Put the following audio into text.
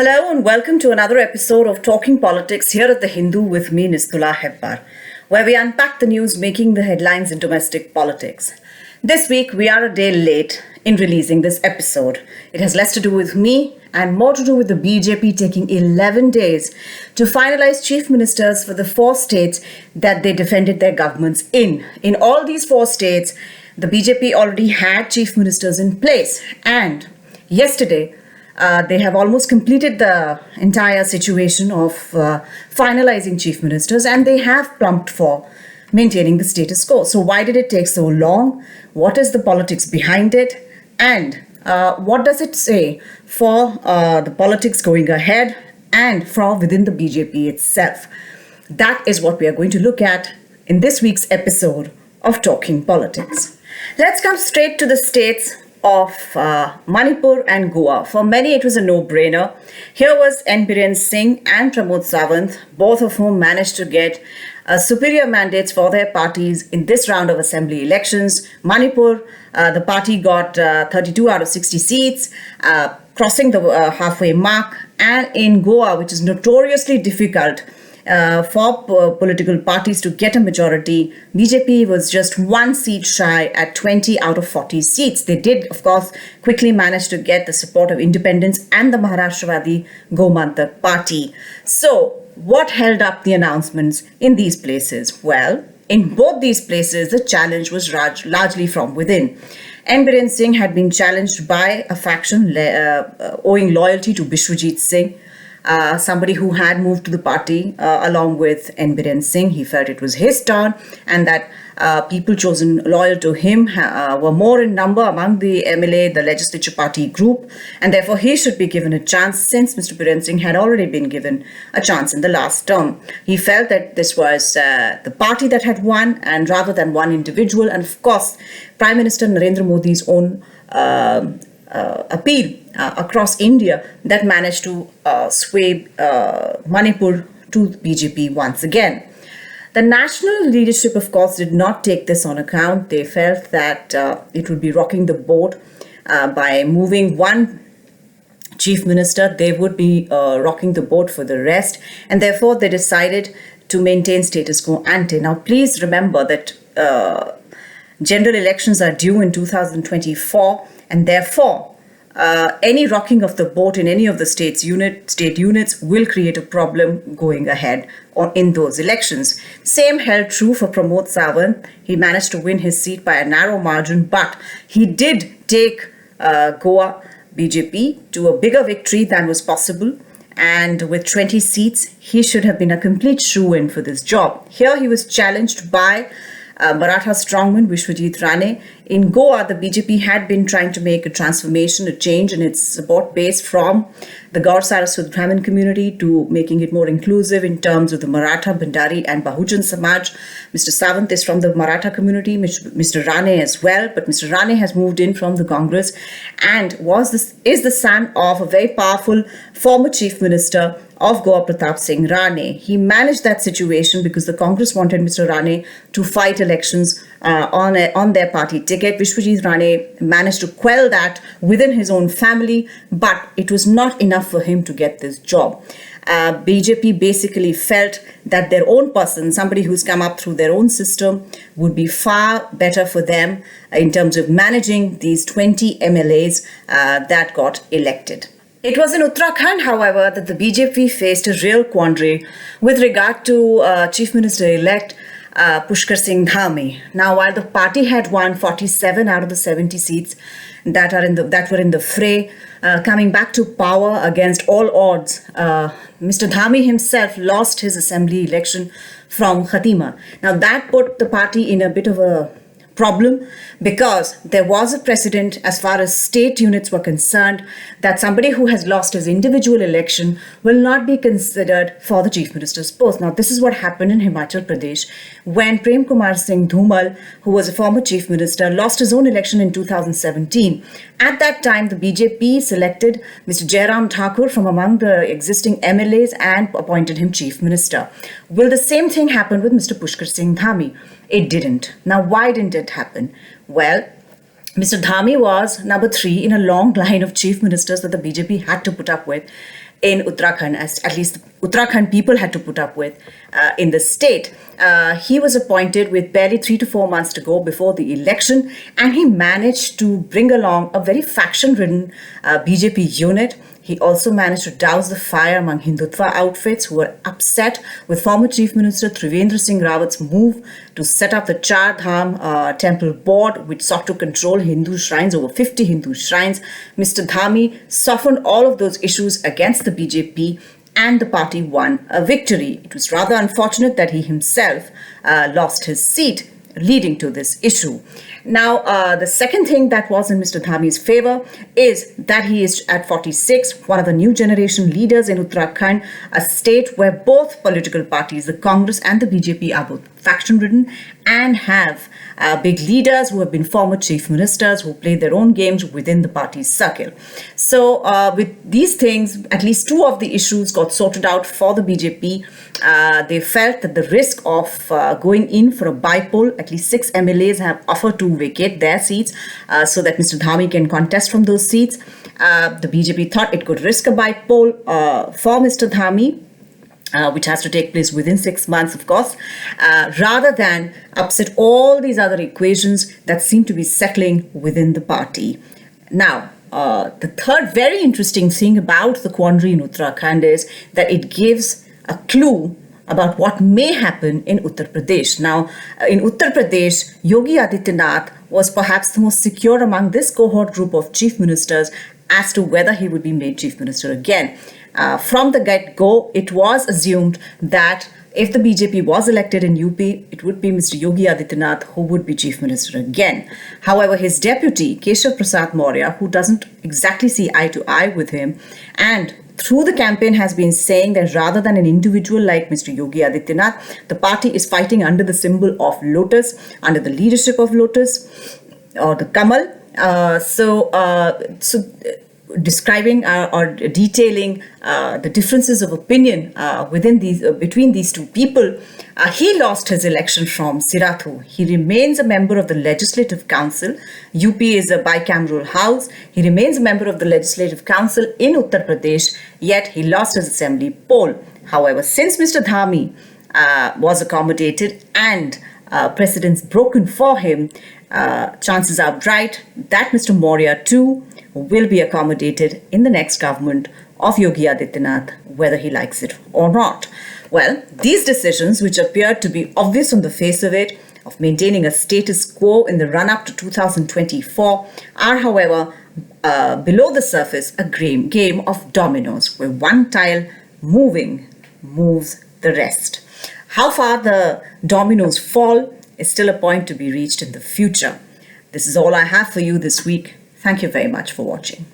Hello and welcome to another episode of Talking Politics here at The Hindu with me, Nistula Hebbar, where we unpack the news making the headlines in domestic politics. This week, we are a day late in releasing this episode. It has less to do with me and more to do with the BJP taking 11 days to finalize chief ministers for the 4 states that they defended their governments in. In all these 4 states, the BJP already had chief ministers in place, and yesterday, they have almost completed the entire situation of finalizing chief ministers, and they have plumped for maintaining the status quo. So why did it take so long? What is the politics behind it? And what does it say for the politics going ahead and from within the BJP itself? That is what we are going to look at in this week's episode of Talking Politics. Let's come straight to the states of Manipur and Goa. For many, it was a no-brainer. Here was Biren Singh and Pramod Sawant, both of whom managed to get superior mandates for their parties in this round of assembly elections. Manipur, the party got 32 out of 60 seats, crossing the halfway mark. And in Goa, which is notoriously difficult for political parties to get a majority, BJP was just 1 seat shy at 20 out of 40 seats. They did, of course, quickly manage to get the support of independents and the Maharashtravadi Gomantak party. So, what held up the announcements in these places? Well, in both these places, the challenge was largely from within. Biren Singh had been challenged by a faction owing loyalty to Bishwajit Singh, somebody who had moved to the party along with Biren Singh. He felt it was his turn and that people chosen loyal to him were more in number among the MLA, the legislature party group, and therefore he should be given a chance since Mr. Biren Singh had already been given a chance in the last term. He felt that this was the party that had won, and rather than one individual, and of course Prime Minister Narendra Modi's own appeal across India that managed to sway Manipur to BJP once again. The national leadership, of course, did not take this on account. They felt that it would be rocking the boat by moving one chief minister. They would be rocking the boat for the rest, and therefore they decided to maintain status quo ante. Now, please remember that general elections are due in 2024, and therefore any rocking of the boat in any of the state units will create a problem going ahead in those elections. Same held true for Pramod Sawant. He managed to win his seat by a narrow margin, but he did take Goa BJP to a bigger victory than was possible. And with 20 seats, he should have been a complete shoo-in for this job. Here he was challenged by Maratha strongman Vishwajit Rane. In Goa, the BJP had been trying to make a transformation, a change in its support base from the Kaur Saraswat Brahmin community to making it more inclusive in terms of the Maratha, Bhandari and Bahujan Samaj. Mr. Sawant is from the Maratha community, Mr. Rane as well, but Mr. Rane has moved in from the Congress and is the son of a very powerful former chief minister of Goa, Pratap Singh Rane. He managed that situation because the Congress wanted Mr. Rane to fight elections on their party ticket. Vishwajit Rane managed to quell that within his own family, but it was not enough for him to get this job. BJP basically felt that their own person, somebody who's come up through their own system, would be far better for them in terms of managing these 20 MLAs that got elected. It was in Uttarakhand, however, that the BJP faced a real quandary with regard to Chief Minister-elect Pushkar Singh Dhami. Now, while the party had won 47 out of the 70 seats that were in the fray, coming back to power against all odds, Mr. Dhami himself lost his assembly election from Khatima. Now, that put the party in a bit of a problem because there was a precedent as far as state units were concerned that somebody who has lost his individual election will not be considered for the chief minister's post. Now, this is what happened in Himachal Pradesh when Prem Kumar Singh Dhumal, who was a former chief minister, lost his own election in 2017. At that time, the BJP selected Mr. Jairam Thakur from among the existing MLAs and appointed him chief minister. Will the same thing happen with Mr. Pushkar Singh Dhami? It didn't. Now, why didn't it happen? Well, Mr. Dhami was number 3 in a long line of chief ministers that the BJP had to put up with. in Uttarakhand, as at least the Uttarakhand people had to put up with in the state. He was appointed with barely 3 to 4 months to go before the election, and he managed to bring along a very faction-ridden BJP unit. He also managed to douse the fire among Hindutva outfits who were upset with former Chief Minister Biren Singh Rawat's move to set up the Char Dham Temple Board, which sought to control Hindu shrines, over 50 Hindu shrines. Mr. Dhami softened all of those issues against the BJP, and the party won a victory. It was rather unfortunate that he himself lost his seat, leading to this issue. Now, the second thing that was in Mr. Dhami's favor is that he is at 46, one of the new generation leaders in Uttarakhand, a state where both political parties, the Congress and the BJP, are both faction-ridden and have big leaders who have been former chief ministers who play their own games within the party's circle. So with these things, at least two of the issues got sorted out for the BJP. They felt that the risk of going in for a bypoll, at least 6 MLAs have offered to vacate their seats so that Mr. Dhami can contest from those seats. The BJP thought it could risk a bypoll for Mr. Dhami, which has to take place within 6 months, of course, rather than upset all these other equations that seem to be settling within the party. Now, the third very interesting thing about the quandary in Uttarakhand is that it gives a clue about what may happen in Uttar Pradesh. Now, in Uttar Pradesh, Yogi Adityanath was perhaps the most secure among this cohort group of chief ministers as to whether he would be made chief minister again. From the get-go, it was assumed that if the BJP was elected in UP, it would be Mr. Yogi Adityanath who would be chief minister again. However, his deputy, Keshav Prasad Maurya, who doesn't exactly see eye to eye with him, and through the campaign has been saying that rather than an individual like Mr. Yogi Adityanath, the party is fighting under the symbol of Lotus, under the leadership of Lotus, or the Kamal. Describing or detailing the differences of opinion between these two people, he lost his election from Sirathu. He remains a member of the Legislative Council. UP is a bicameral house. He remains a member of the Legislative Council in Uttar Pradesh, yet he lost his assembly poll. However, since Mr. Dhami was accommodated and precedents broken for him, chances are bright that Mr. Maurya too will be accommodated in the next government of Yogi Adityanath, whether he likes it or not. Well, these decisions, which appeared to be obvious on the face of it, of maintaining a status quo in the run-up to 2024, are, however, below the surface, a game of dominoes, where one tile moving moves the rest. How far the dominoes fall is still a point to be reached in the future. This is all I have for you this week. Thank you very much for watching.